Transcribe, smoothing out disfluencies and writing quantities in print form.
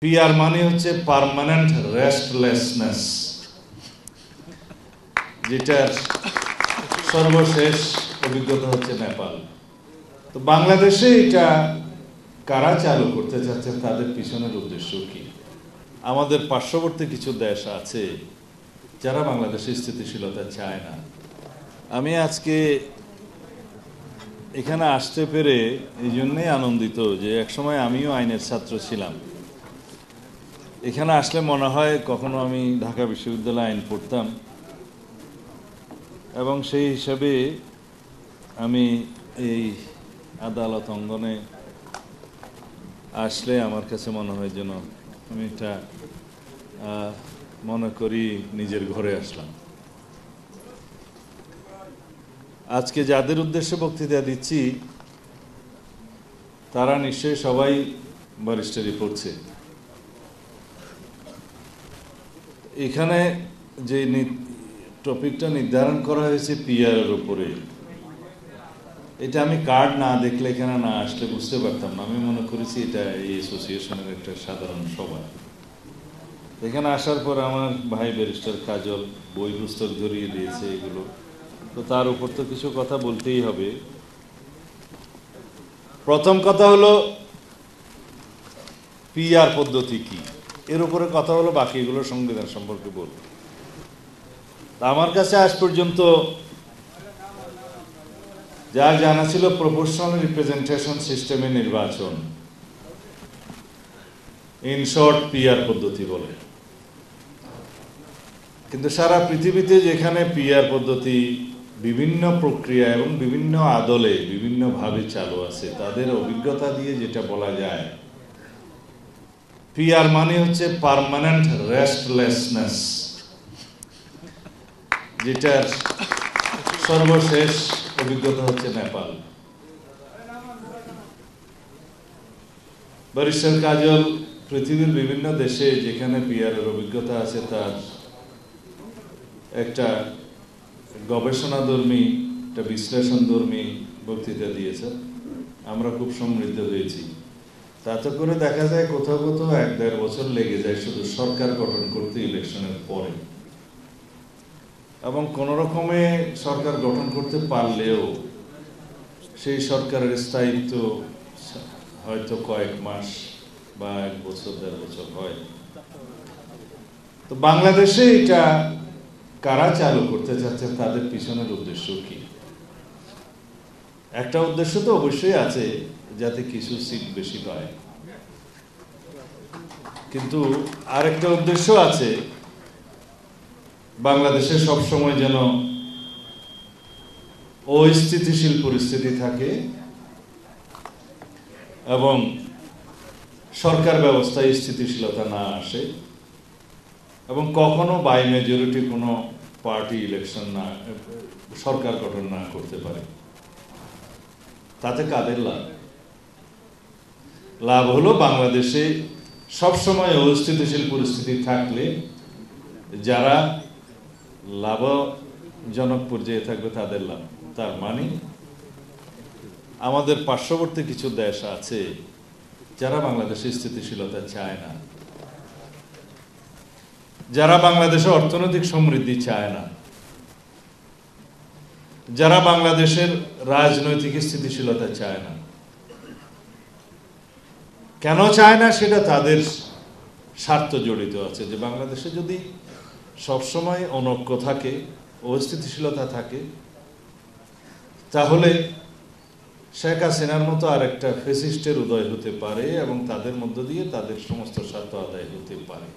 PR মানে হচ্ছে permanent restlessness, যেটার সর্বশেষ অভিজ্ঞতা হচ্ছে নেপাল। তো বাংলাদেশে এটা কারা চালু করতে চাচ্ছে, তাদের পিছনের উদ্দেশ্য কি? আমাদের পার্শ্ববর্তী কিছু দেশ আছে যারা বাংলাদেশে স্থিতিশীলতা চায় না। আমি আজকে এখানে আসতে পেরে এই জন্যই আনন্দিত যে একসময় আমিও আইনের ছাত্র ছিলাম। এখানে আসলে মনে হয় কখনো আমি ঢাকা বিশ্ববিদ্যালয়ে আইন পড়তাম, এবং সেই হিসাবে আমি এই আদালত অঙ্গনে আসলে আমার কাছে মনে হয় যেন আমি এটা মনে করি নিজের ঘরে আসলাম। আজকে যাদের উদ্দেশ্যে বক্তৃতা দিচ্ছি তারা নিশ্চয়ই সবাই ব্যারিস্টারি পড়ছে। এখানে যে টপিকটা নির্ধারণ করা হয়েছে পিআরের উপরে, এটা আমি কার্ড না দেখলে এখানে না আসলে বুঝতে পারতাম না। আমি মনে করেছি এটা এই অ্যাসোসিয়েশনের একটা সাধারণ সভা। এখানে আসার পর আমার ভাই ব্যারিস্টার কাজল বই পুস্তক ধরিয়ে দিয়েছে এগুলো, তো তার উপর তো কিছু কথা বলতেই হবে। প্রথম কথা হলো পিআর পদ্ধতি কি, এর উপরে কথা হলো, বাকি এগুলো সংবিধান সম্পর্কে বলবো। আমার কাছে আজ পর্যন্ত যা জানা ছিল প্রপোর্শনাল রিপ্রেজেন্টেশন সিস্টেমে নির্বাচন, ইন শর্ট পিআর পদ্ধতি বলে। কিন্তু সারা পৃথিবীতে যেখানে পিআর পদ্ধতি বিভিন্ন প্রক্রিয়া এবং বিভিন্ন আদলে বিভিন্নভাবে চালু আছে, তাদের অভিজ্ঞতা দিয়ে যেটা বলা যায়, পিআর মানে হচ্ছে পার্মানেন্ট রেস্টলেসনেস, যেটার সর্বশেষ অভিজ্ঞতা হচ্ছে নেপাল। ব্যারিস্টার কাজল পৃথিবীর বিভিন্ন দেশে যেখানে পিআরের অভিজ্ঞতা আছে তার একটা গবেষণাধর্মী, একটা বিশ্লেষণধর্মী বক্তৃতা দিয়েছে। আমরা খুব সমৃদ্ধ হয়েছি। তাতে করে দেখা যায় কোথাও কোথাও 1-1.5 বছর লেগে যায় শুধু সরকার গঠন করতে ইলেকশনের পরে, এবং কোন রকমে সরকার গঠন করতে পারলেও সেই সরকারের স্থায়িত্ব হয়তো কয়েক মাস বা 1 বছর 1.5 বছর হয়। তো বাংলাদেশে এটা কারা চালু করতে চাচ্ছে, তাদের পিছনের উদ্দেশ্য কি? একটা উদ্দেশ্য তো অবশ্যই আছে, যাতে কিছু সিট বেশি পায়, কিন্তু আরেকটা উদ্দেশ্য আছে, বাংলাদেশে সবসময় যেন অস্থিতিশীল পরিস্থিতি থাকে এবং সরকার ব্যবস্থায় স্থিতিশীলতা না আসে, এবং কখনো বাই মেজরিটি কোনো পার্টি ইলেকশন না, সরকার গঠন না করতে পারে। তাতে কাদের লাভ? লাভ হলো বাংলাদেশে সবসময় অস্থিতিশীল পরিস্থিতি থাকলে যারা লাভজনক পর্যায়ে থাকবে তাদের লাভ। তার মানে আমাদের পার্শ্ববর্তী কিছু দেশ আছে যারা বাংলাদেশে স্থিতিশীলতা চায় না, যারা বাংলাদেশে অর্থনৈতিক সমৃদ্ধি চায় না, যারা বাংলাদেশের রাজনৈতিক স্থিতিশীলতা চায় না। কেন চায় না সেটা তাদের স্বার্থ জড়িত আছে, যে বাংলাদেশে যদি সবসময় অনৈক্য থাকে, অস্থিতিশীলতা থাকে, তাহলে শেখ হাসিনার মতো আরেকটা ফ্যাসিস্টের উদয় হতে পারে এবং তাদের মধ্য দিয়ে তাদের সমস্ত স্বার্থ আদায় হতে পারে।